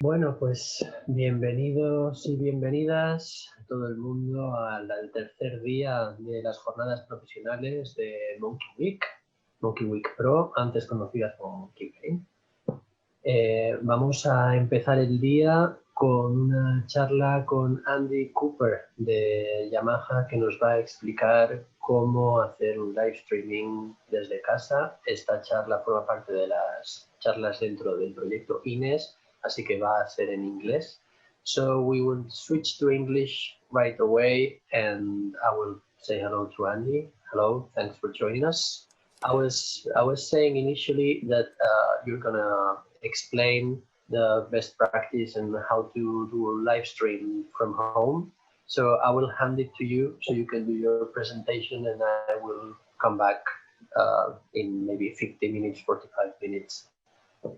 Bueno, pues bienvenidos y bienvenidas a todo el mundo al tercer día de las jornadas profesionales de Monkey Week Pro, antes conocidas como Monkey Game. Vamos a empezar el día con una charla con Andy Cooper de Yamaha, que nos va a explicar cómo hacer un live streaming desde casa. Esta charla forma parte de las charlas dentro del proyecto IINES, así que va a ser en inglés. So we will switch to English right away, and I will say hello to Andy. Hello, thanks for joining us. I was saying initially that you're gonna explain the best practice and how to do a live stream from home. So I will hand it to you so you can do your presentation, and I will come back in maybe 50 minutes, 45 minutes,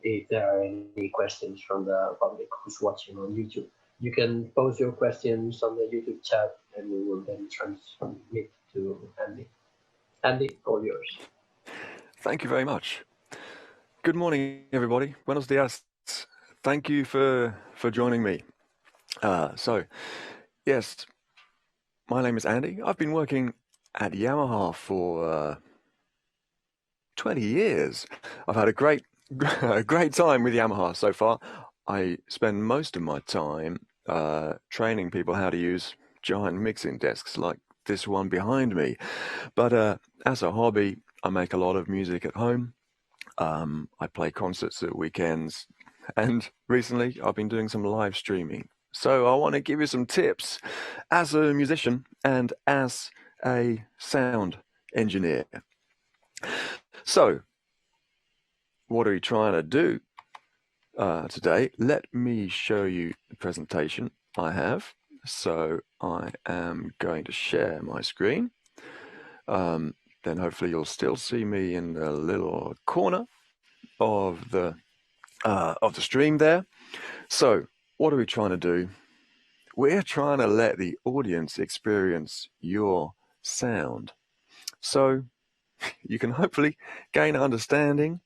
if there are any questions from the public who's watching on YouTube. You can post your questions on the YouTube chat, and we will then transmit to Andy. Andy, all yours. Thank you very much. Good morning, everybody. Buenos dias. Thank you for joining me. Yes, my name is Andy. I've been working at Yamaha for 20 years. I've had a great time with Yamaha so far. I spend most of my time training people how to use giant mixing desks like this one behind me. But as a hobby, I make a lot of music at home. I play concerts at weekends, and recently I've been doing some live streaming. So I want to give you some tips as a musician and as a sound engineer. So what are we trying to do today? Let me show you the presentation I have. So I am going to share my screen. Then hopefully you'll still see me in the little corner of the stream there. So what are we trying to do? We're trying to let the audience experience your sound. So you can hopefully gain understanding,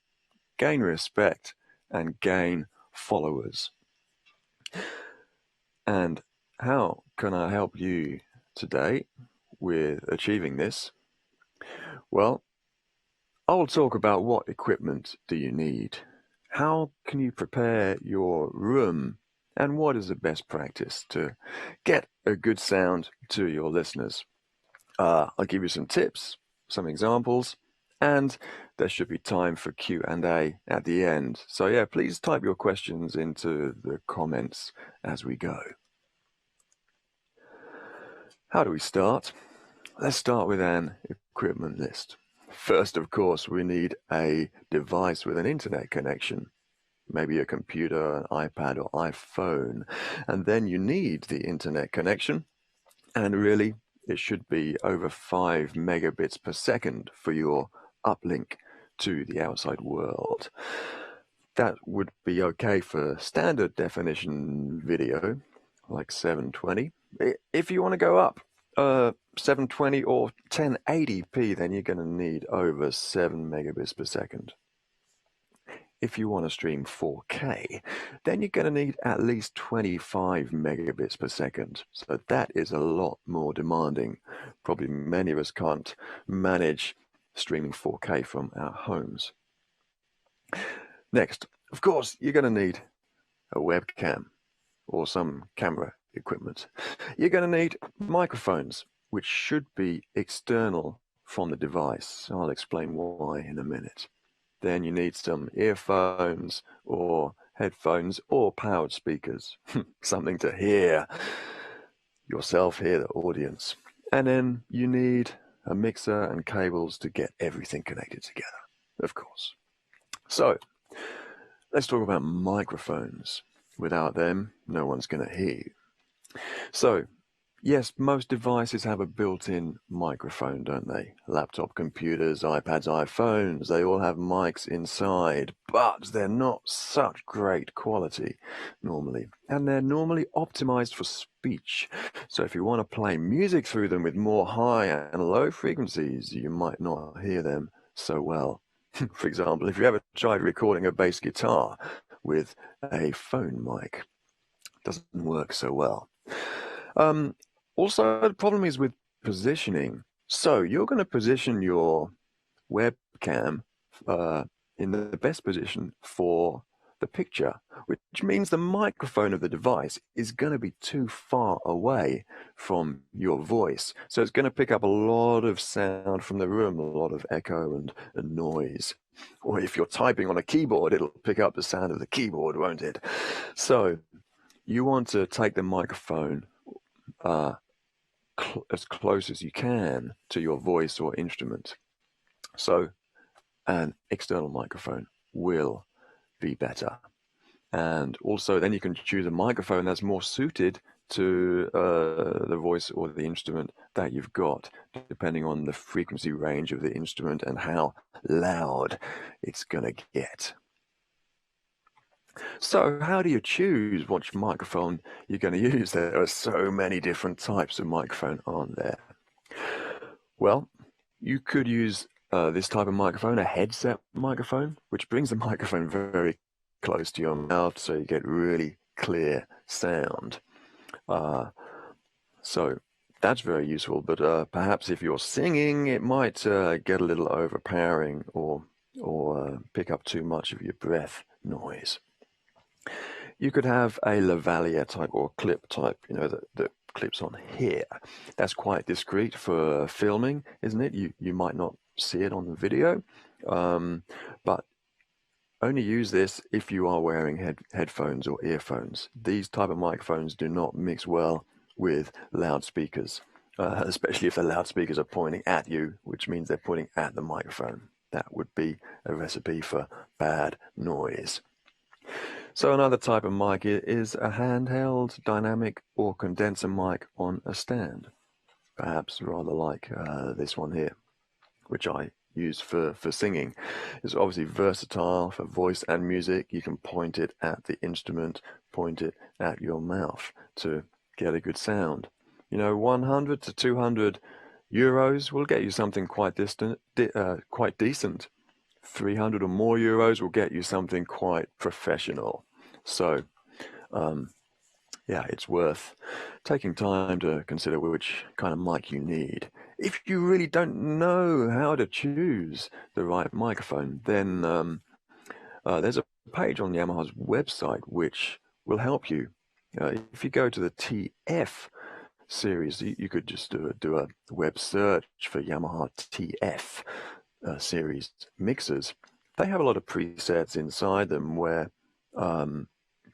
gain respect, and gain followers. And how can I help you today with achieving this? Well, I will talk about what equipment do you need. How can you prepare your room? And what is the best practice to get a good sound to your listeners? I'll give you some tips, some examples, and there should be time for Q&A at the end. So yeah, please type your questions into the comments as we go. How do we start? Let's start with an equipment list. First, of course, we need a device with an internet connection. Maybe a computer, an iPad or iPhone. And then you need the internet connection. And really, it should be over 5 megabits per second for your uplink to the outside world. That would be okay for standard definition video, like 720. If you want to go up 720 or 1080p, then you're going to need over 7 megabits per second. If you want to stream 4K, then you're going to need at least 25 megabits per second. So that is a lot more demanding. Probably many of us can't manage streaming 4K from our homes. Next, of course, you're going to need a webcam or some camera equipment. You're going to need microphones, which should be external from the device. I'll explain why in a minute. Then you need some earphones or headphones or powered speakers, something to hear yourself, hear the audience. And then you need a mixer and cables to get everything connected together, of course. So let's talk about microphones. Without them, no one's going to hear you. So yes, most devices have a built-in microphone, don't they? Laptop computers, iPads, iPhones, they all have mics inside, but they're not such great quality normally. And they're normally optimized for speech. So if you want to play music through them with more high and low frequencies, you might not hear them so well. For example, if you ever tried recording a bass guitar with a phone mic. Doesn't work so well. Also, the problem is with positioning. So you're going to position your webcam in the best position for the picture, which means the microphone of the device is going to be too far away from your voice. So it's going to pick up a lot of sound from the room, a lot of echo and noise. Or if you're typing on a keyboard, it'll pick up the sound of the keyboard, won't it? So you want to take the microphone as close as you can to your voice or instrument. So an external microphone will be better. And also then you can choose a microphone that's more suited to the voice or the instrument that you've got, depending on the frequency range of the instrument and how loud it's going to get. So how do you choose which microphone you're going to use? There are so many different types of microphone on there. Well, you could use this type of microphone, a headset microphone, which brings the microphone very close to your mouth so you get really clear sound. So that's very useful, but perhaps if you're singing, it might get a little overpowering or pick up too much of your breath noise. You could have a lavalier type or clip type, that clips on here. That's quite discreet for filming, isn't it? You might not see it on the video, but only use this if you are wearing headphones or earphones. These type of microphones do not mix well with loudspeakers, especially if the loudspeakers are pointing at you, which means they're pointing at the microphone. That would be a recipe for bad noise. So another type of mic is a handheld, dynamic, or condenser mic on a stand. Perhaps rather like this one here, which I use for singing. It's obviously versatile for voice and music. You can point it at the instrument, point it at your mouth to get a good sound. 100 to 200 euros will get you something quite decent. 300 or more euros will get you something quite professional. So, yeah, it's worth taking time to consider which kind of mic you need. If you really don't know how to choose the right microphone, then there's a page on Yamaha's website which will help you. If you go to the TF series, you could just do a web search for Yamaha TF series mixers. They have a lot of presets inside them where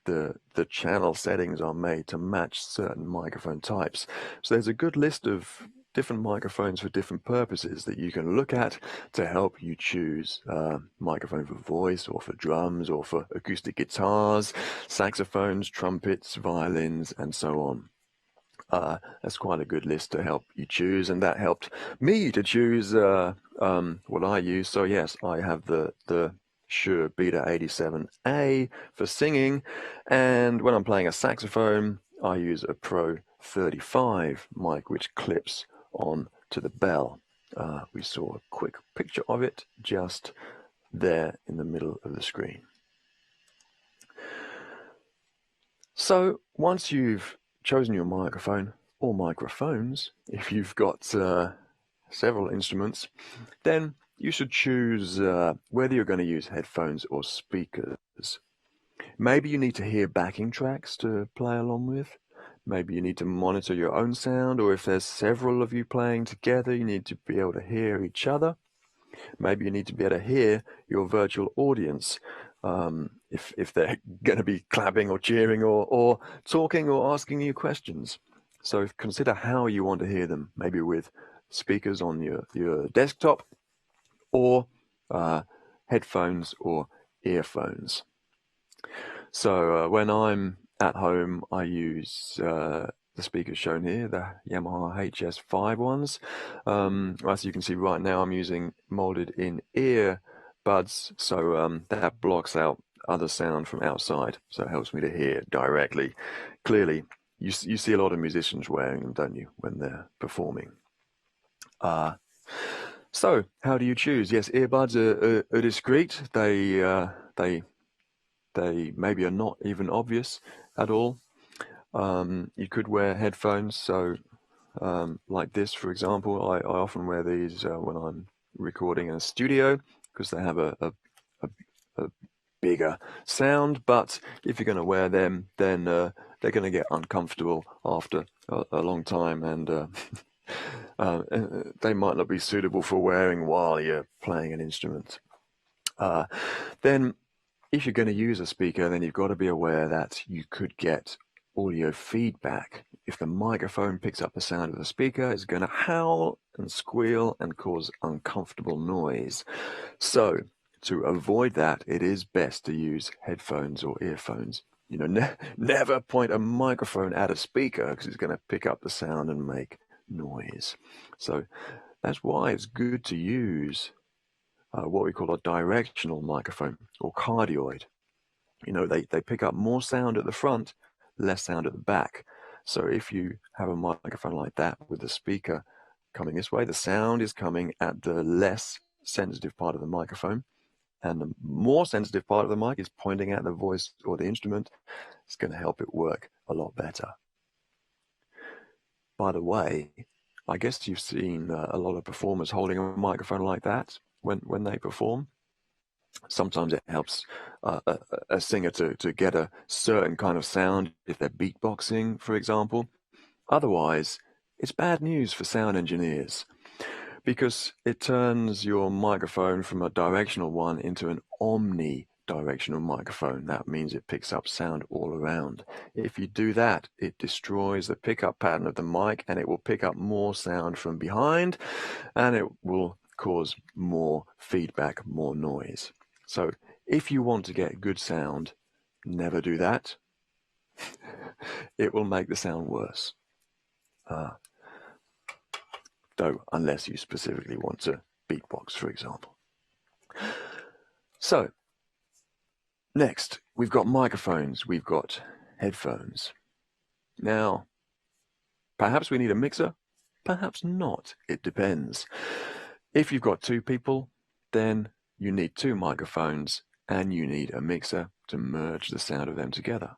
the channel settings are made to match certain microphone types. So there's a good list of different microphones for different purposes that you can look at to help you choose microphone for voice or for drums or for acoustic guitars, saxophones, trumpets, violins, and so on. That's quite a good list to help you choose, and that helped me to choose what I use. So yes, I have the Shure Beta 87A for singing, and when I'm playing a saxophone, I use a Pro 35 mic which clips on to the bell. We saw a quick picture of it just there in the middle of the screen. So once you've chosen your microphone or microphones, if you've got several instruments, then you should choose whether you're going to use headphones or speakers. Maybe you need to hear backing tracks to play along with. Maybe you need to monitor your own sound, or if there's several of you playing together, you need to be able to hear each other. Maybe you need to be able to hear your virtual audience. If they're going to be clapping or cheering or talking or asking you questions. So consider how you want to hear them, maybe with speakers on your desktop or headphones or earphones. So when I'm at home, I use the speakers shown here, the Yamaha HS5 ones. As you can see right now, I'm using molded in ear buds, so that blocks out other sound from outside, so it helps me to hear directly. Clearly, you see a lot of musicians wearing them, don't you, when they're performing? So how do you choose? Yes, earbuds are discreet. They They maybe are not even obvious at all. You could wear headphones, so like this, for example. I often wear these when I'm recording in a studio because they have a bigger sound, but if you're going to wear them, then they're going to get uncomfortable after a long time, and they might not be suitable for wearing while you're playing an instrument. Then if you're going to use a speaker, then you've got to be aware that you could get audio feedback. If the microphone picks up the sound of the speaker, it's going to howl and squeal and cause uncomfortable noise. So to avoid that, it is best to use headphones or earphones. You know, never point a microphone at a speaker because it's going to pick up the sound and make noise. So that's why it's good to use what we call a directional microphone or cardioid. You know, they pick up more sound at the front, less sound at the back. So if you have a microphone like that with the speaker coming this way, the sound is coming at the less sensitive part of the microphone, and the more sensitive part of the mic is pointing at the voice or the instrument. It's going to help it work a lot better. By the way, I guess you've seen a lot of performers holding a microphone like that when they perform. Sometimes it helps a singer to get a certain kind of sound if they're beatboxing, for example. Otherwise, it's bad news for sound engineers because it turns your microphone from a directional one into an omnidirectional microphone. That means it picks up sound all around. If you do that, it destroys the pickup pattern of the mic, and it will pick up more sound from behind, and it will cause more feedback, more noise. So if you want to get good sound, never do that. It will make the sound worse. Though, unless you specifically want to beatbox, for example. So, next, we've got microphones, we've got headphones. Now, perhaps we need a mixer, perhaps not. It depends. If you've got two people, then you need two microphones and you need a mixer to merge the sound of them together.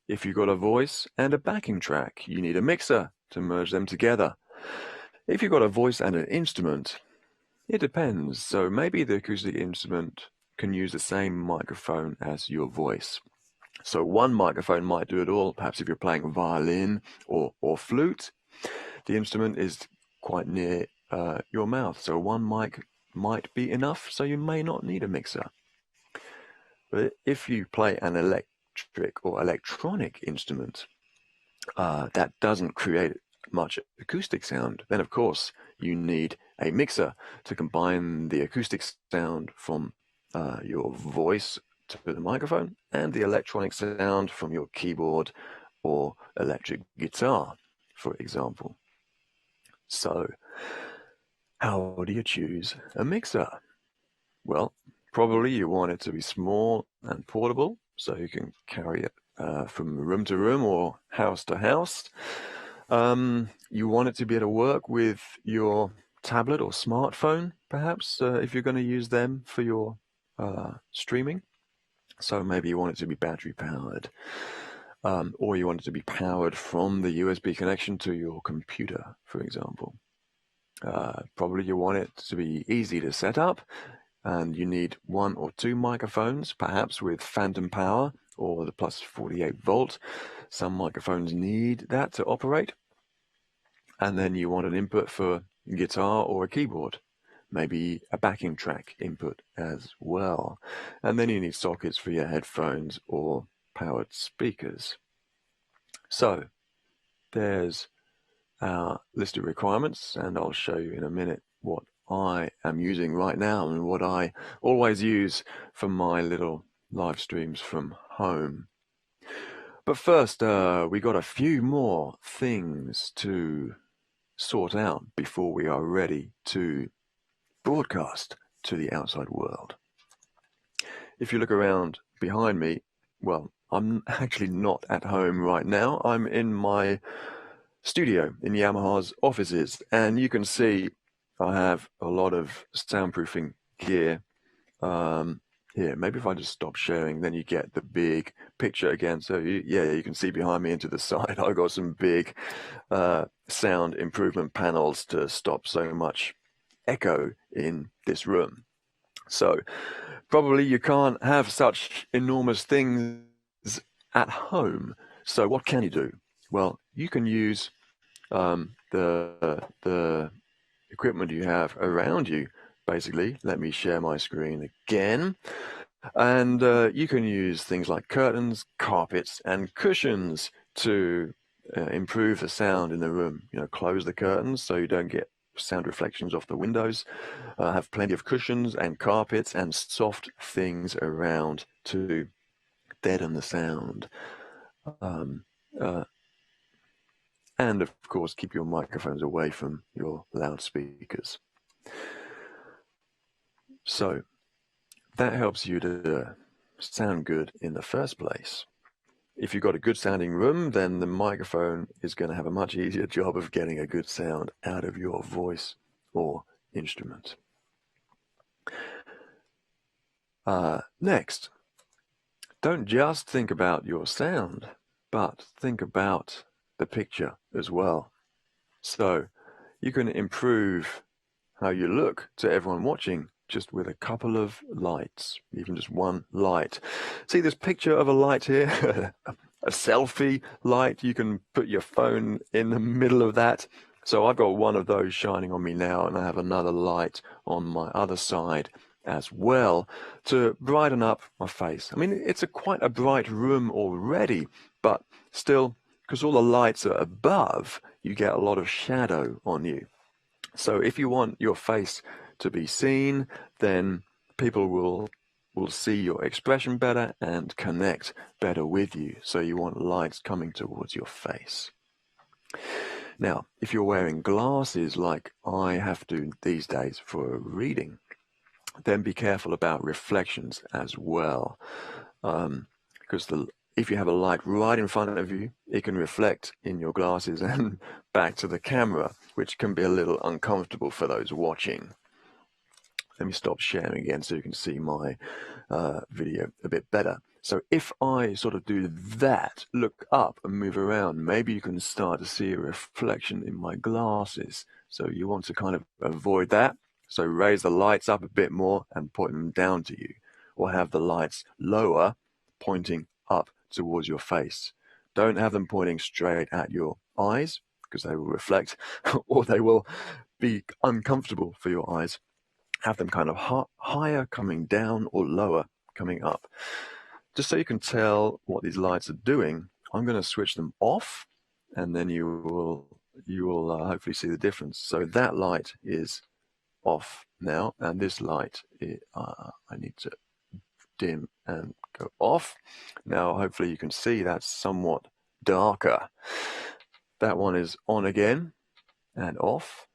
If you've got a voice and a backing track, you need a mixer to merge them together. If you've got a voice and an instrument, it depends. So maybe the acoustic instrument can use the same microphone as your voice. So one microphone might do it all. Perhaps if you're playing violin or flute, the instrument is quite near your mouth. So one mic might be enough, so you may not need a mixer. But if you play an electric or electronic instrument that doesn't create much acoustic sound, then of course you need a mixer to combine the acoustic sound from your voice to the microphone and the electronic sound from your keyboard or electric guitar, for example. So how do you choose a mixer? Well, probably you want it to be small and portable, so you can carry it from room to room or house to house. You want it to be able to work with your tablet or smartphone, perhaps, if you're going to use them for your streaming. So maybe you want it to be battery powered, or you want it to be powered from the USB connection to your computer, for example. Probably you want it to be easy to set up, and you need one or two microphones, perhaps with phantom power or the plus 48 volt. Some microphones need that to operate. And then you want an input for guitar or a keyboard, maybe a backing track input as well. And then you need sockets for your headphones or powered speakers. So there's our list of requirements, and I'll show you in a minute what I am using right now and what I always use for my little live streams from home. But first, we got a few more things to sort out before we are ready to broadcast to the outside world. If you look around behind me, well, I'm actually not at home right now. I'm in my studio in Yamaha's offices, and you can see I have a lot of soundproofing gear here, maybe if I just stop sharing, then you get the big picture again. So you can see behind me into the side, I've got some big sound improvement panels to stop so much echo in this room. So probably you can't have such enormous things at home. So what can you do? Well, you can use the equipment you have around you. Basically, let me share my screen again. And you can use things like curtains, carpets, and cushions to improve the sound in the room. You know, close the curtains so you don't get sound reflections off the windows. Have plenty of cushions and carpets and soft things around to deaden the sound. Um, uh, and of course, keep your microphones away from your loudspeakers. So that helps you to sound good in the first place. If you've got a good sounding room, then the microphone is going to have a much easier job of getting a good sound out of your voice or instrument. Next, don't just think about your sound, but think about the picture as well. So you can improve how you look to everyone watching just with a couple of lights, even just one light. See this picture of a light here? A selfie light. You can put your phone in the middle of that. So I've got one of those shining on me now, and I have another light on my other side as well to brighten up my face. I mean, it's quite a bright room already, but still, because all the lights are above, you get a lot of shadow on you. So if you want your face to be seen, then people will see your expression better and connect better with you. So you want lights coming towards your face. Now, if you're wearing glasses like I have to these days for reading, then be careful about reflections as well. Because if you have a light right in front of you, it can reflect in your glasses and back to the camera, which can be a little uncomfortable for those watching. Let me stop sharing again so you can see my video a bit better. So if I sort of do that, look up and move around, maybe you can start to see a reflection in my glasses. So you want to kind of avoid that. So raise the lights up a bit more and point them down to you, or have the lights lower, pointing up towards your face. Don't have them pointing straight at your eyes because they will reflect or they will be uncomfortable for your eyes. Have them kind of higher coming down or lower coming up. Just so you can tell what these lights are doing, I'm going to switch them off, and then you will hopefully see the difference. So that light is off now, and this light I need to dim and go off. Now hopefully you can see that's somewhat darker. That one is on again and off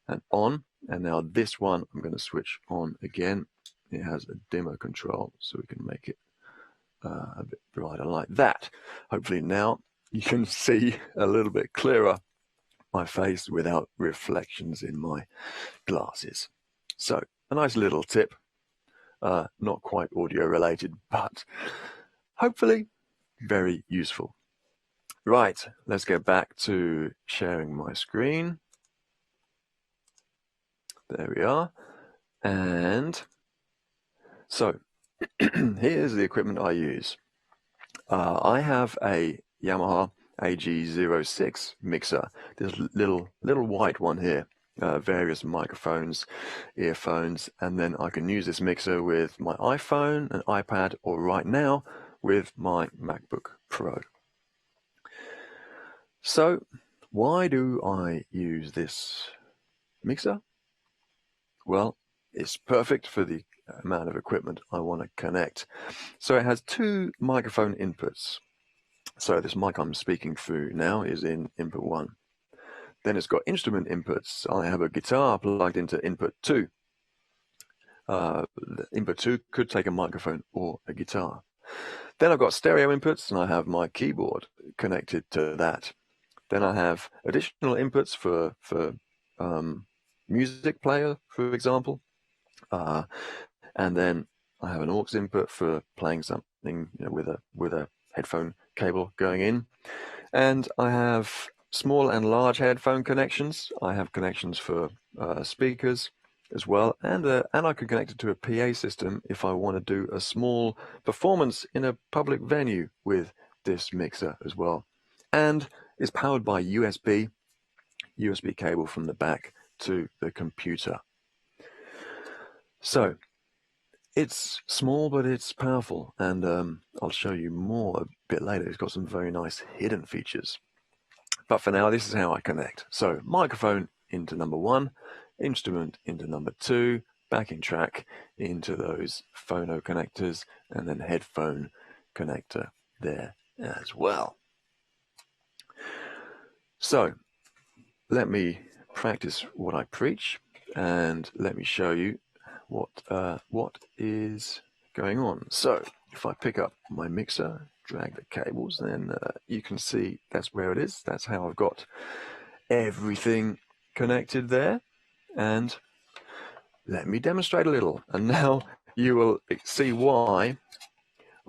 and on, and now this one I'm going to switch on again. It has a dimmer control, so we can make it a bit brighter like that. Hopefully now you can see a little bit clearer my face without reflections in my glasses. So a nice little tip, not quite audio related, but hopefully very useful. Right, let's go back to sharing my screen. There we are. And so here's the equipment I use. I have a Yamaha AG06 mixer, this little white one here, various microphones, earphones, and then I can use this mixer with my iPhone, an iPad, or right now with my MacBook Pro. So why do I use this mixer? Well, it's perfect for the amount of equipment I want to connect. So it has two microphone inputs. So this mic I'm speaking through now is in input 1. Then it's got instrument inputs. I have a guitar plugged into input 2. Input 2 could take a microphone or a guitar. Then I've got stereo inputs, and I have my keyboard connected to that. Then I have additional inputs for music player, for example. And then I have an aux input for playing something, with a headphone cable going in, and I have small and large headphone connections. I have connections for speakers as well, and I can connect it to a PA system if I want to do a small performance in a public venue with this mixer as well. And it's powered by USB cable from the back to the computer. So it's small, but it's powerful, and I'll show you more a bit later. It's got some very nice hidden features. But for now, this is how I connect. So microphone into number 1, instrument into number 2, backing track into those phono connectors, and then headphone connector there as well. So let me practice what I preach, and let me show you what is going on. So if I pick up my mixer, drag the cables, then you can see that's where it is. That's how I've got everything connected there. And let me demonstrate a little, and now you will see why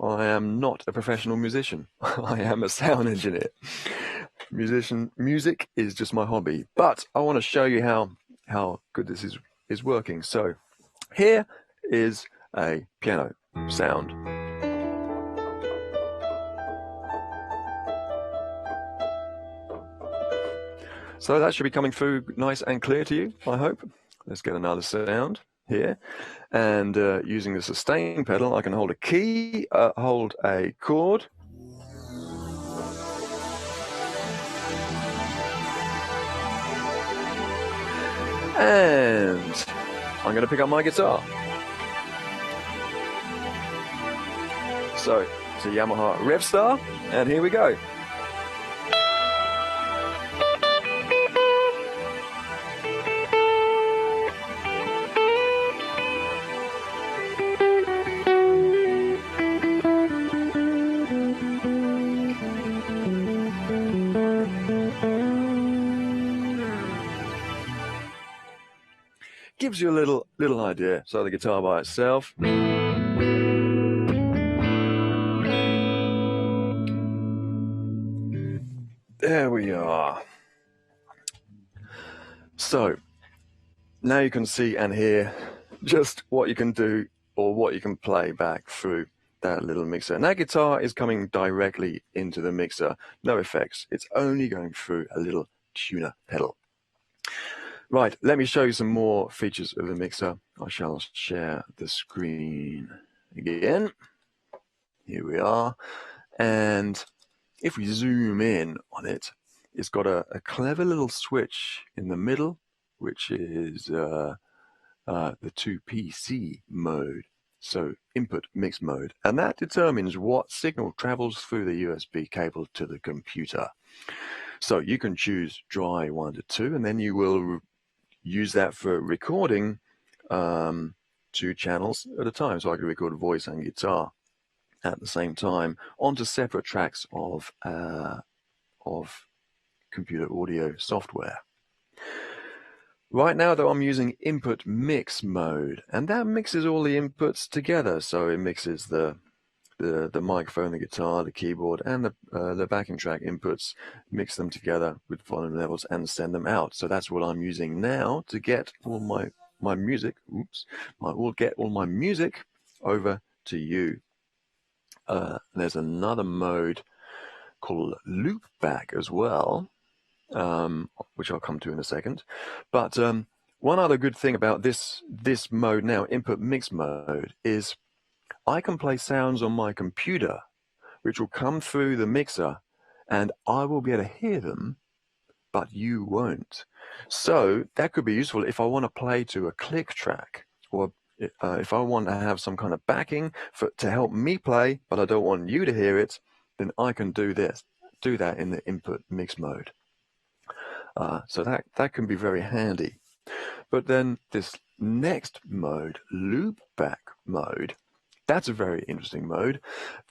I am not a professional musician. I am a sound engineer. Music is just my hobby, but I want to show you how good this is working. So here is a piano sound. So that should be coming through nice and clear to you, I hope. Let's get another sound here. And using the sustain pedal, I can hold a key, hold a chord. And I'm going to pick up my guitar. So it's a Yamaha Revstar, and here we go. Gives you a little idea. So the guitar by itself. There we are. So now you can see and hear just what you can do or what you can play back through that little mixer. And that guitar is coming directly into the mixer. No effects. It's only going through a little tuner pedal. Right, let me show you some more features of the mixer. I shall share the screen again. Here we are. And if we zoom in on it, it's got a clever little switch in the middle, which is the 2PC mode, so input mix mode. And that determines what signal travels through the USB cable to the computer. So you can choose dry 1 to 2, and then you will use that for recording 2 channels at a time. So I can record voice and guitar at the same time onto separate tracks of computer audio software. Right now, though, I'm using input mix mode, and that mixes all the inputs together. So it mixes the microphone, the guitar, the keyboard, and the backing track inputs, mix them together with volume levels and send them out. So that's what I'm using now to get all my music. We'll get all my music over to you. There's another mode called loopback as well, which I'll come to in a second. But one other good thing about this mode now, input mix mode, is I can play sounds on my computer which will come through the mixer, and I will be able to hear them, but you won't. So that could be useful if I want to play to a click track, or if I want to have some kind of backing to help me play, but I don't want you to hear it, then I can do that in the input mix mode. So that can be very handy. But then this next mode, loopback mode, that's a very interesting mode,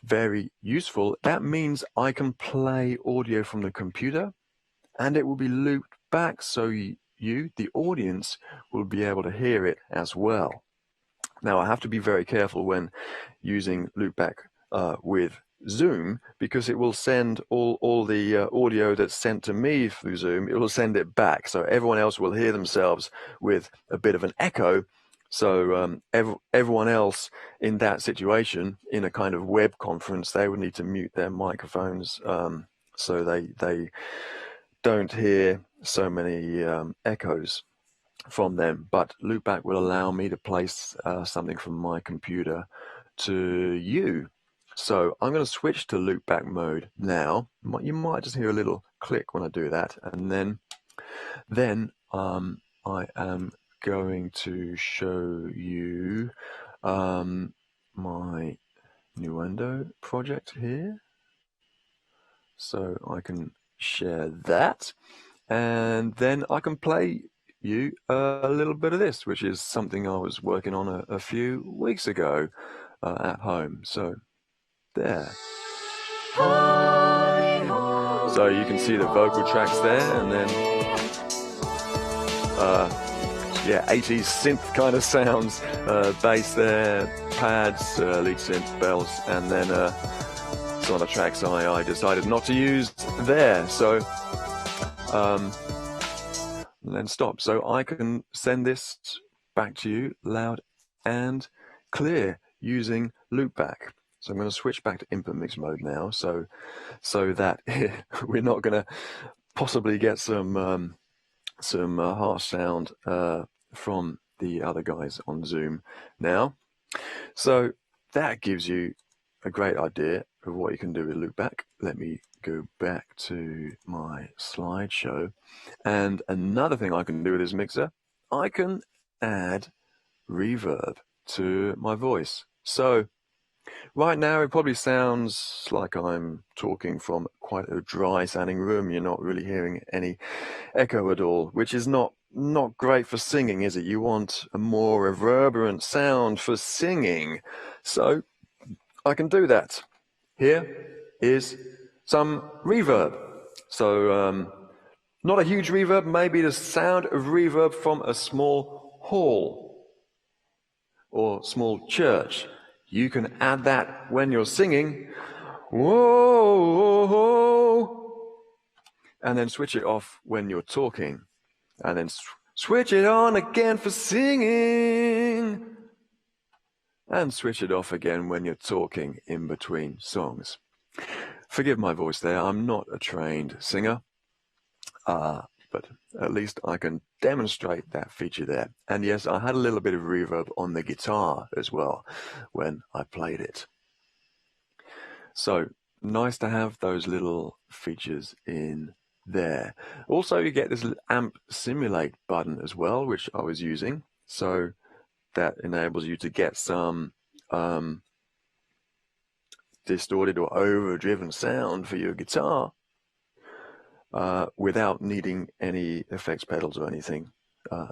very useful. That means I can play audio from the computer, and it will be looped back, so you, the audience, will be able to hear it as well. Now, I have to be very careful when using loopback with Zoom, because it will send all the audio that's sent to me through Zoom, it will send it back. So everyone else will hear themselves with a bit of an echo. So everyone else in that situation, in a kind of web conference, they would need to mute their microphones so they don't hear so many echoes from them. But loopback will allow me to place something from my computer to you. So I'm going to switch to loopback mode now. You might just hear a little click when I do that, and then I am going to show you my Nuendo project here, so I can share that, and then I can play you a little bit of this, which is something I was working on a few weeks ago at home. So there. So you can see the vocal tracks there, and then yeah, 80s synth kind of sounds, bass there, pads, lead synth, bells, and then some of the tracks I decided not to use there. So then stop. So I can send this back to you loud and clear using loopback. So I'm going to switch back to input mix mode now, so that we're not going to possibly get some harsh sound from the other guys on Zoom now. So that gives you a great idea of what you can do with loopback. Let me go back to my slideshow. And another thing I can do with this mixer, I can add reverb to my voice. So right now it probably sounds like I'm talking from quite a dry sounding room. You're not really hearing any echo at all, which is not great for singing, is it? You want a more reverberant sound for singing. So I can do that. Here is some reverb. So not a huge reverb, maybe the sound of reverb from a small hall or small church. You can add that when you're singing. Whoa, whoa, and then switch it off when you're talking. And then switch it on again for singing. And switch it off again when you're talking in between songs. Forgive my voice there, I'm not a trained singer, but at least I can demonstrate that feature there. And yes, I had a little bit of reverb on the guitar as well when I played it. So nice to have those little features in there. Also, you get this amp simulate button as well, which I was using. So that enables you to get some distorted or overdriven sound for your guitar without needing any effects pedals or anything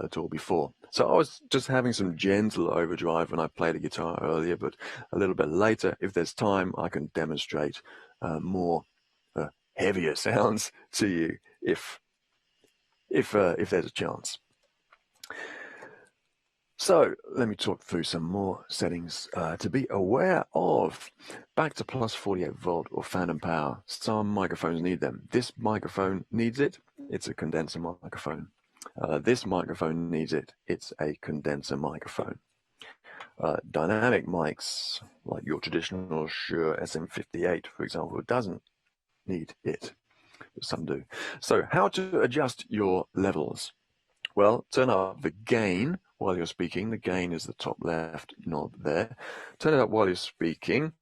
at all before. So I was just having some gentle overdrive when I played the guitar earlier, but a little bit later, if there's time, I can demonstrate more heavier sounds to you if there's a chance. So let me talk through some more settings to be aware of. Back to plus 48 volt or phantom power. Some microphones need them. This microphone needs it. It's a condenser microphone. This microphone needs it. It's a condenser microphone. Dynamic mics, like your traditional Shure SM58, for example, doesn't need it. But some do. So how to adjust your levels? Well, turn up the gain while you're speaking. The gain is the top left knob there. Turn it up while you're speaking,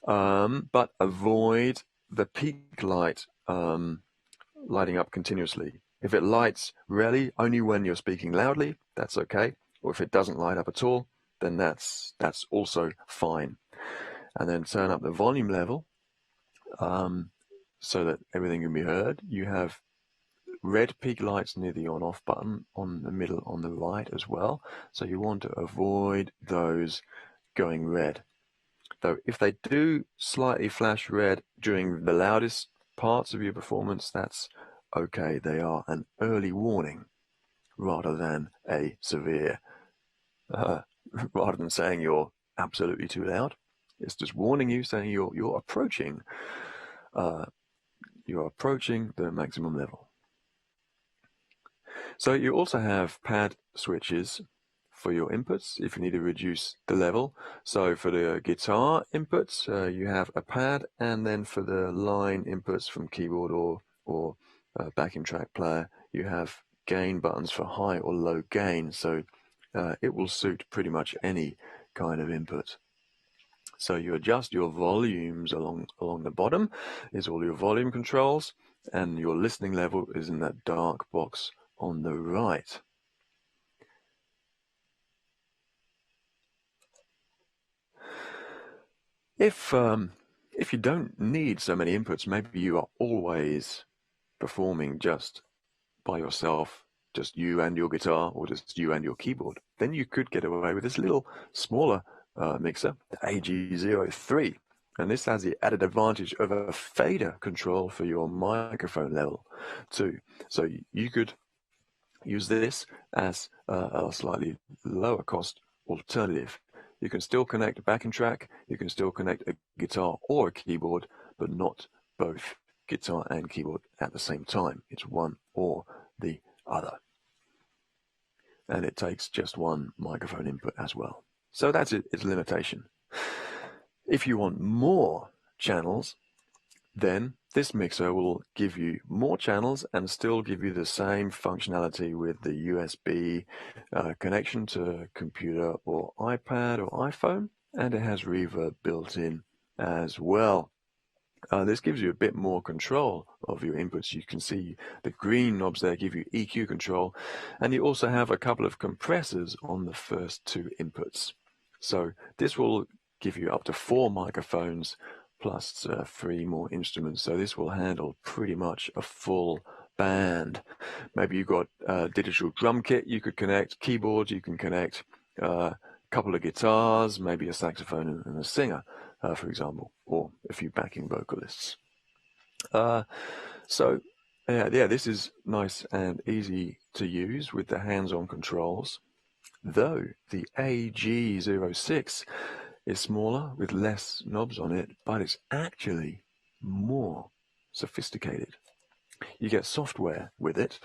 but avoid the peak light lighting up continuously. If it lights rarely, only when you're speaking loudly, that's okay. Or if it doesn't light up at all, then that's also fine. And then turn up the volume level so that everything can be heard. You have red peak lights near the on-off button on the middle on the right as well. So you want to avoid those going red. Though if they do slightly flash red during the loudest parts of your performance, that's okay. They are an early warning rather than a severe rather than saying you're absolutely too loud. It's just warning you, saying you're approaching the maximum level. So you also have pad switches for your inputs if you need to reduce the level. So for the guitar inputs, you have a pad, and then for the line inputs from keyboard or backing track player, you have gain buttons for high or low gain. So it will suit pretty much any kind of input. So you adjust your volumes along the bottom is all your volume controls, and your listening level is in that dark box on the right. If you don't need so many inputs, maybe you are always performing just by yourself, just you and your guitar, or just you and your keyboard, then you could get away with this little smaller mixer, the AG03. And this has the added advantage of a fader control for your microphone level too. So you could use this as a slightly lower cost alternative. You can still connect a backing track, you can still connect a guitar or a keyboard, but not both guitar and keyboard at the same time. It's one or the other. And it takes just one microphone input as well. So that's its limitation. If you want more channels, then this mixer will give you more channels and still give you the same functionality with the USB connection to computer or iPad or iPhone, and it has reverb built in as well. This gives you a bit more control of your inputs. You can see the green knobs there give you EQ control, and you also have a couple of compressors on the first two inputs. So this will give you up to 4 microphones plus 3 more instruments. So this will handle pretty much a full band. Maybe you've got a digital drum kit you could connect, keyboards you can connect, a couple of guitars, maybe a saxophone and a singer, for example, or a few backing vocalists. So this is nice and easy to use with the hands-on controls, though the AG06 is smaller with less knobs on it, but it's actually more sophisticated. You get software with it.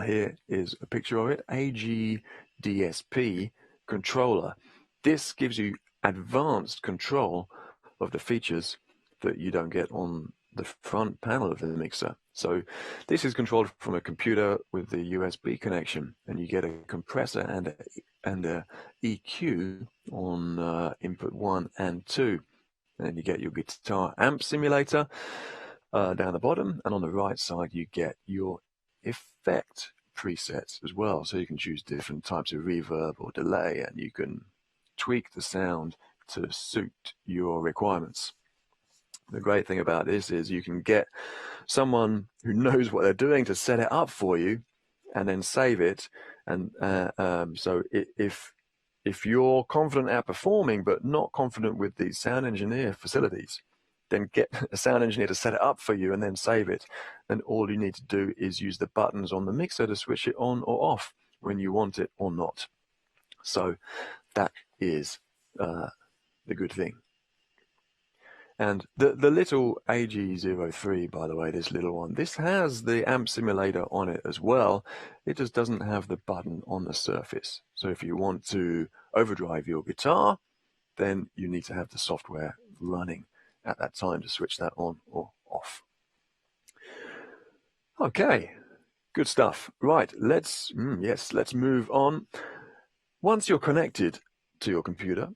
Here is a picture of it, AG-DSP controller. This gives you advanced control of the features that you don't get on the front panel of the mixer. So this is controlled from a computer with the USB connection, and you get a compressor and a EQ on input 1 and 2. And then you get your guitar amp simulator down the bottom, and on the right side you get your effect presets as well. So you can choose different types of reverb or delay, and you can tweak the sound to suit your requirements. The great thing about this is you can get someone who knows what they're doing to set it up for you and then save it. And so if you're confident at performing but not confident with the sound engineer facilities, then get a sound engineer to set it up for you and then save it. And all you need to do is use the buttons on the mixer to switch it on or off when you want it or not. So that is the good thing. And the little AG03, by the way, this little one, this has the amp simulator on it as well. It just doesn't have the button on the surface. So if you want to overdrive your guitar, then you need to have the software running at that time to switch that on or off. Okay, good stuff. Right, let's move on. Once you're connected to your computer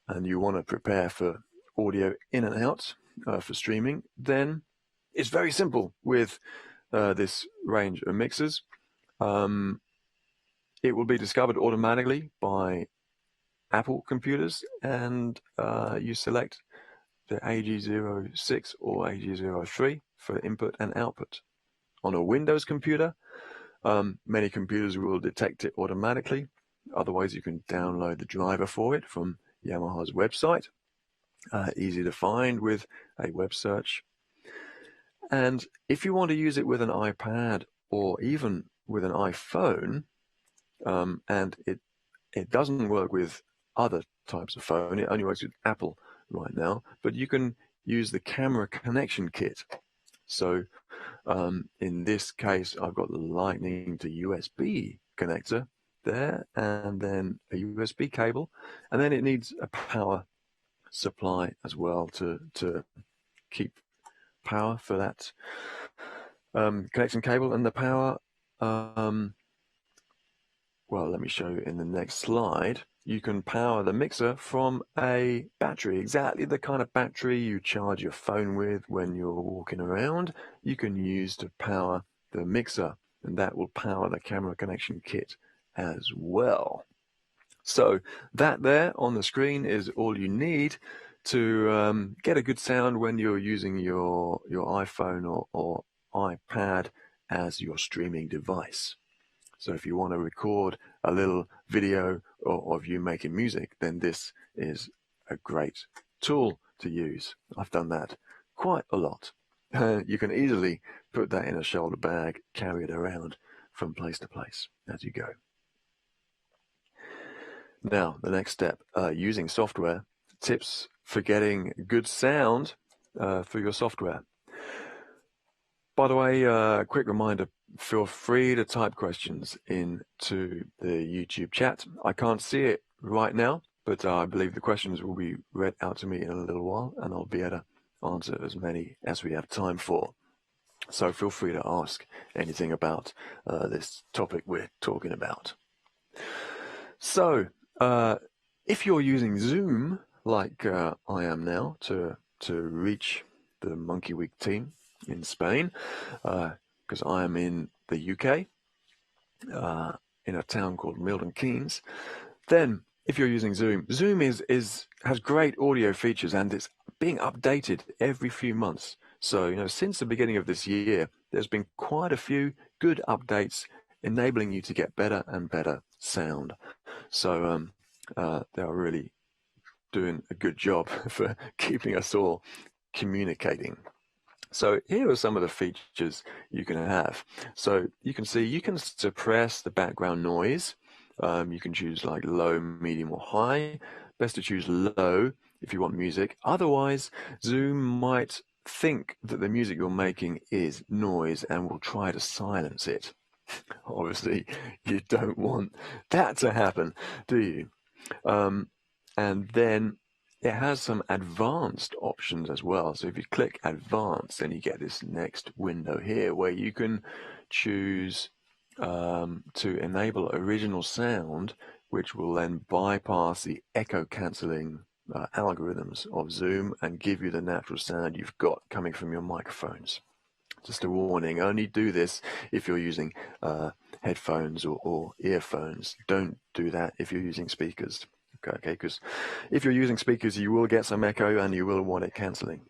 and you want to prepare for audio in and out for streaming, then it's very simple with this range of mixers. It will be discovered automatically by Apple computers, and you select the AG06 or AG03 for input and output. On a Windows computer, many computers will detect it automatically. Otherwise, you can download the driver for it from Yamaha's website. Easy to find with a web search. And if you want to use it with an iPad or even with an iPhone, and it It doesn't work with other types of phone. It only works with Apple right now, but you can use the camera connection kit. So in this case, I've got the Lightning to USB connector there, and then a USB cable, and then it needs a power supply as well to keep power for that connection cable. And the power, well, let me show you in the next slide. You can power the mixer from a battery, exactly the kind of battery you charge your phone with when you're walking around. You can use to power the mixer, and that will power the camera connection kit as well. So that there on the screen is all you need to get a good sound when you're using your iPhone or iPad as your streaming device. So if you want to record a little video of you making music, then this is a great tool to use. I've done that quite a lot. You can easily put that in a shoulder bag, carry it around from place to place as you go. Now, the next step, using software, tips for getting good sound for your software. By the way, quick reminder, feel free to type questions into the YouTube chat. I can't see it right now, but I believe the questions will be read out to me in a little while, and I'll be able to answer as many as we have time for. So feel free to ask anything about this topic we're talking about. So, if you're using Zoom, like I am now, to reach the Monkey Week team in Spain, because I am in the UK, in a town called Milton Keynes, then if you're using Zoom, Zoom has great audio features, and it's being updated every few months. So, since the beginning of this year, there's been quite a few good updates enabling you to get better and better sound. So they are really doing a good job for keeping us all communicating. So here are some of the features you can have. So you can see you can suppress the background noise. You can choose like low, medium, or high. Best to choose low if you want music. Otherwise, Zoom might think that the music you're making is noise and will try to silence it. Obviously, you don't want that to happen, do you? And then it has some advanced options as well. So if you click advanced, then you get this next window here where you can choose to enable original sound, which will then bypass the echo cancelling algorithms of Zoom and give you the natural sound you've got coming from your microphones. Just a warning, only do this if you're using headphones or earphones. Don't do that if you're using speakers. Okay, because if you're using speakers, you will get some echo and you will want it cancelling.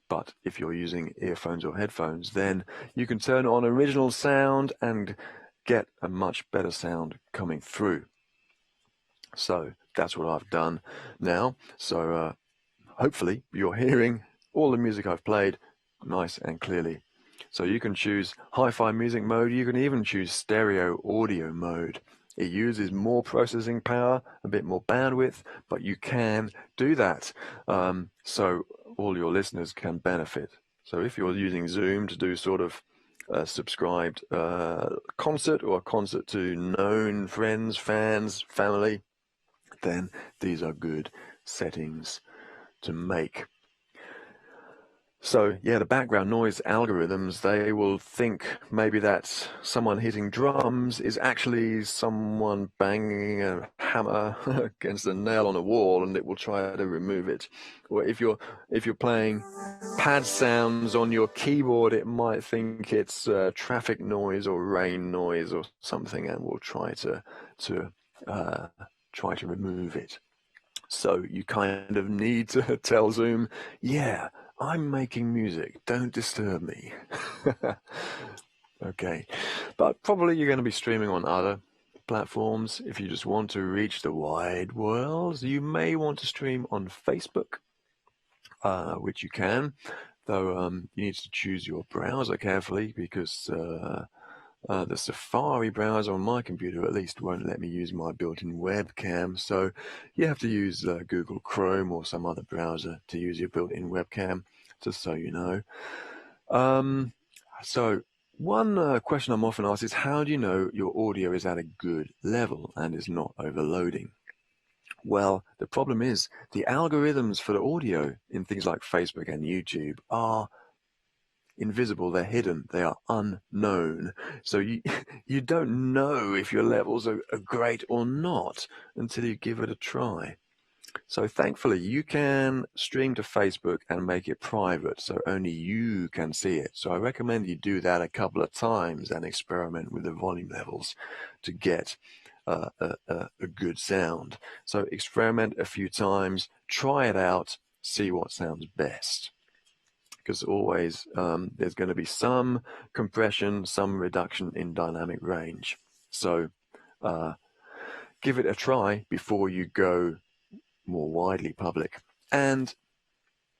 But if you're using earphones or headphones, then you can turn on original sound and get a much better sound coming through. So that's what I've done now. So hopefully you're hearing all the music I've played nice and clearly. So you can choose hi-fi music mode. You can even choose stereo audio mode. It uses more processing power, a bit more bandwidth, but you can do that. So all your listeners can benefit. So if you're using Zoom to do sort of a subscribed concert or a concert to known friends, fans, family, then these are good settings to make. So yeah, the background noise algorithms, they will think maybe that someone hitting drums is actually someone banging a hammer against a nail on a wall, and it will try to remove it. Or if you're playing pad sounds on your keyboard, it might think it's traffic noise or rain noise or something, and will try to remove it. So you kind of need to tell Zoom, yeah, I'm making music, don't disturb me. Okay, but probably you're going to be streaming on other platforms. If you just want to reach the wide world, you may want to stream on Facebook, which you can, though you need to choose your browser carefully because The Safari browser on my computer at least won't let me use my built-in webcam, so you have to use Google Chrome or some other browser to use your built-in webcam, just so you know. So one question I'm often asked is, how do you know your audio is at a good level and is not overloading? Well, the problem is the algorithms for the audio in things like Facebook and YouTube are invisible, they're hidden, they are unknown. So you you don't know if your levels are great or not until you give it a try. So thankfully you can stream to Facebook and make it private so only you can see it. So I recommend you do that a couple of times and experiment with the volume levels to get a good sound. So experiment a few times, try it out, see what sounds best. Because always there's going to be some compression, some reduction in dynamic range. So give it a try before you go more widely public. And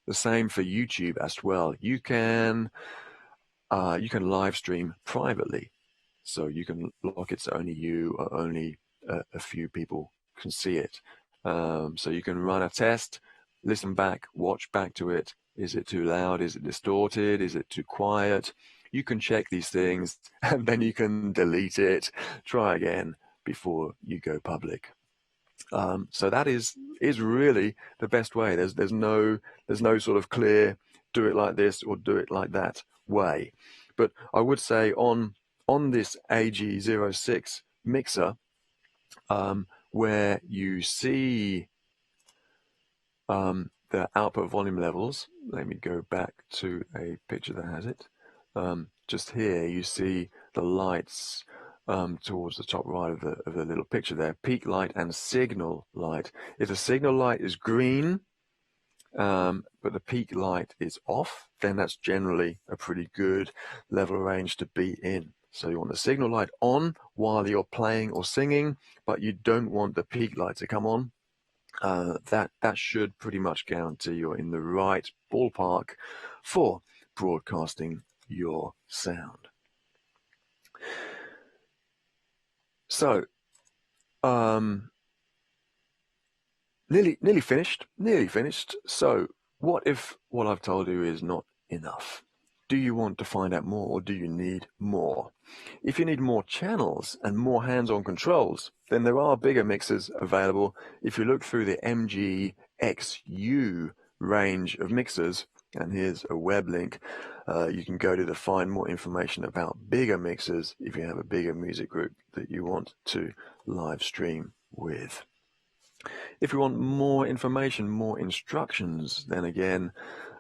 the same for YouTube as well. You can live stream privately. So you can lock it so only you or only a few people can see it. So you can run a test, listen back, watch back to it. Is it too loud? Is it distorted? Is it too quiet? You can check these things and then you can delete it, try again before you go public. So that is really the best way. There's no sort of clear do it like this or do it like that way. But I would say on this AG06 mixer, where you see the output volume levels, let me go back to a picture that has it. Just here you see the lights towards the top right of the little picture there, peak light and signal light. If the signal light is green, but the peak light is off, then that's generally a pretty good level range to be in. So you want the signal light on while you're playing or singing, but you don't want the peak light to come on. That should pretty much guarantee you're in the right ballpark for broadcasting your sound. So, nearly finished. So, what if what I've told you is not enough? Do you want to find out more, or do you need more? If you need more channels and more hands-on controls, then there are bigger mixers available. If you look through the MGXU range of mixers, and here's a web link, you can go to find more information about bigger mixers if you have a bigger music group that you want to live stream with. If you want more information, more instructions, then again,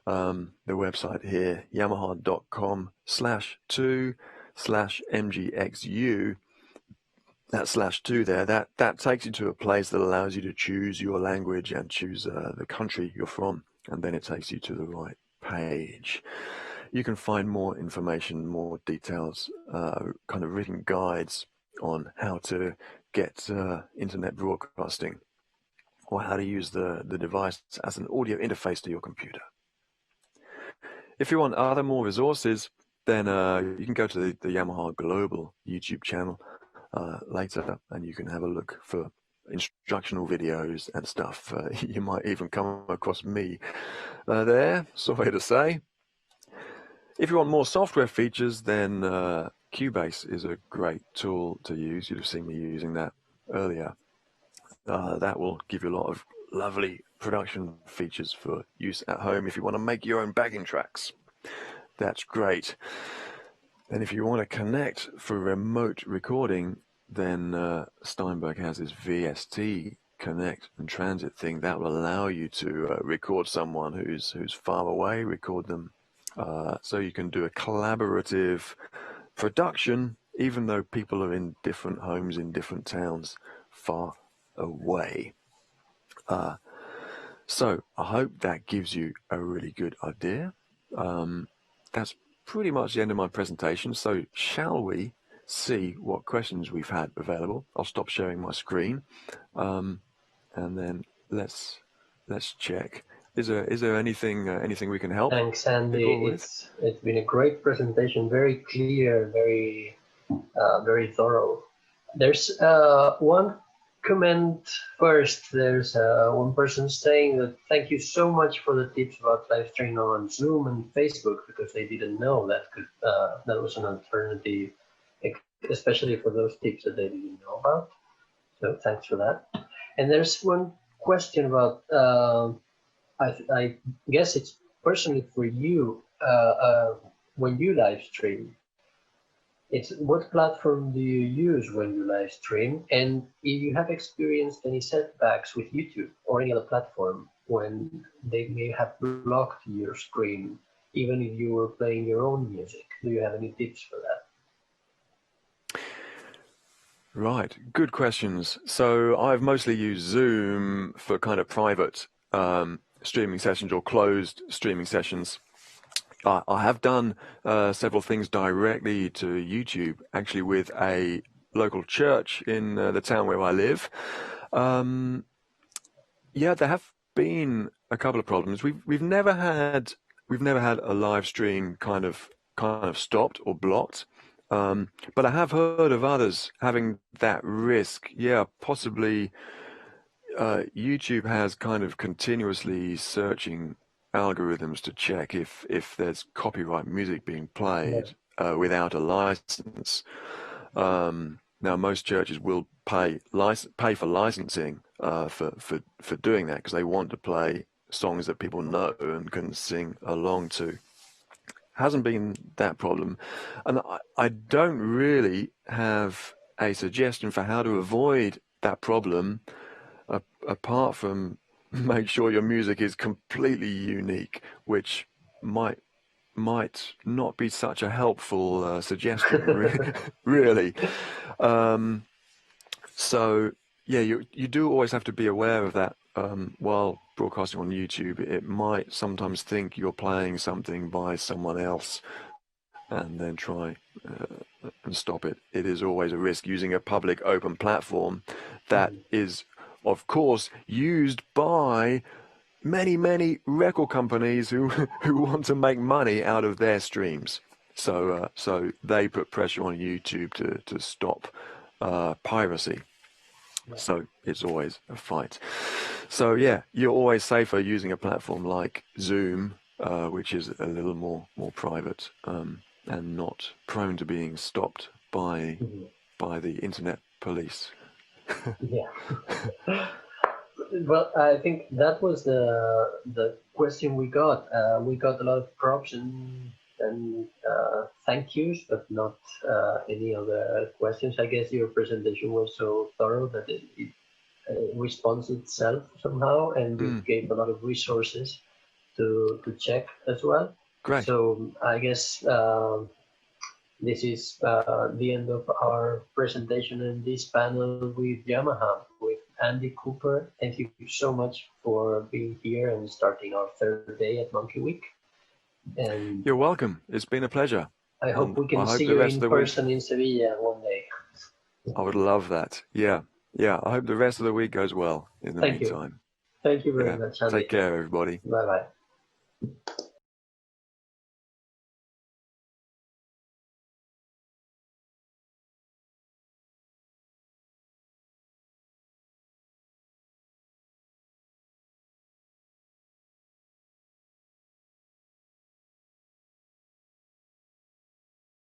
the website here, yamaha.com/2/MGXU, that /2 there, that takes you to a place that allows you to choose your language and choose the country you're from, and then it takes you to the right page. You can find more information, more details, kind of written guides on how to get internet broadcasting, or how to use the device as an audio interface to your computer. If you want other more resources, then you can go to the Yamaha Global YouTube channel later, and you can have a look for instructional videos and stuff. You might even come across me there, sorry to say. If you want more software features, then Cubase is a great tool to use. You'd have seen me using that earlier. That will give you a lot of lovely production features for use at home if you want to make your own backing tracks. That's great. And if you want to connect for remote recording, then Steinberg has this VST Connect and Transit thing that will allow you to record someone who's far away, record them, so you can do a collaborative production even though people are in different homes in different towns far away. So I hope that gives you a really good idea. That's pretty much the end of my presentation. So shall we see what questions we've had available? I'll stop sharing my screen, and then let's check. Is there anything we can help? Thanks, Andy. It's been a great presentation, very clear, very very thorough. There's one comment first. There's one person saying that thank you so much for the tips about live streaming on Zoom and Facebook, because they didn't know that that was an alternative, especially for those tips that they didn't know about. So thanks for that. And there's one question about I guess it's personally for you when you live stream. It's what platform do you use when you live stream, and if you have experienced any setbacks with YouTube or any other platform when they may have blocked your screen, even if you were playing your own music. Do you have any tips for that? Right, good questions. So I've mostly used Zoom for kind of private streaming sessions or closed streaming sessions. I have done several things directly to YouTube, actually with a local church in the town where I live. Yeah, there have been a couple of problems. We've never had a live stream kind of stopped or blocked. But I have heard of others having that risk. Yeah, possibly YouTube has kind of continuously searching algorithms to check if there's copyright music being played without a license. Now, most churches will pay for licensing for doing that because they want to play songs that people know and can sing along to. Hasn't been that problem, and I don't really have a suggestion for how to avoid that problem, apart from make sure your music is completely unique, which might not be such a helpful suggestion, really. So yeah, you do always have to be aware of that while broadcasting on YouTube. It might sometimes think you're playing something by someone else and then try and stop it. It is always a risk using a public open platform that is, of course, used by many record companies who want to make money out of their streams. So they put pressure on YouTube to stop piracy. So it's always a fight. So yeah, you're always safer using a platform like Zoom, which is a little more private and not prone to being stopped by the internet police. Yeah. Well, I think that was the question we got. We got a lot of props and thank yous, but not any other questions. I guess your presentation was so thorough that it responds itself somehow, and it gave a lot of resources to check as well. Great. So I guess this is the end of our presentation in this panel with Yamaha, with Andy Cooper. Thank you so much for being here and starting our third day at Monkey Week. And you're welcome. It's been a pleasure. I hope we can see you in person in Sevilla one day. I would love that. Yeah. I hope the rest of the week goes well in the meantime. Thank you very much, Andy. Take care, everybody. Bye-bye.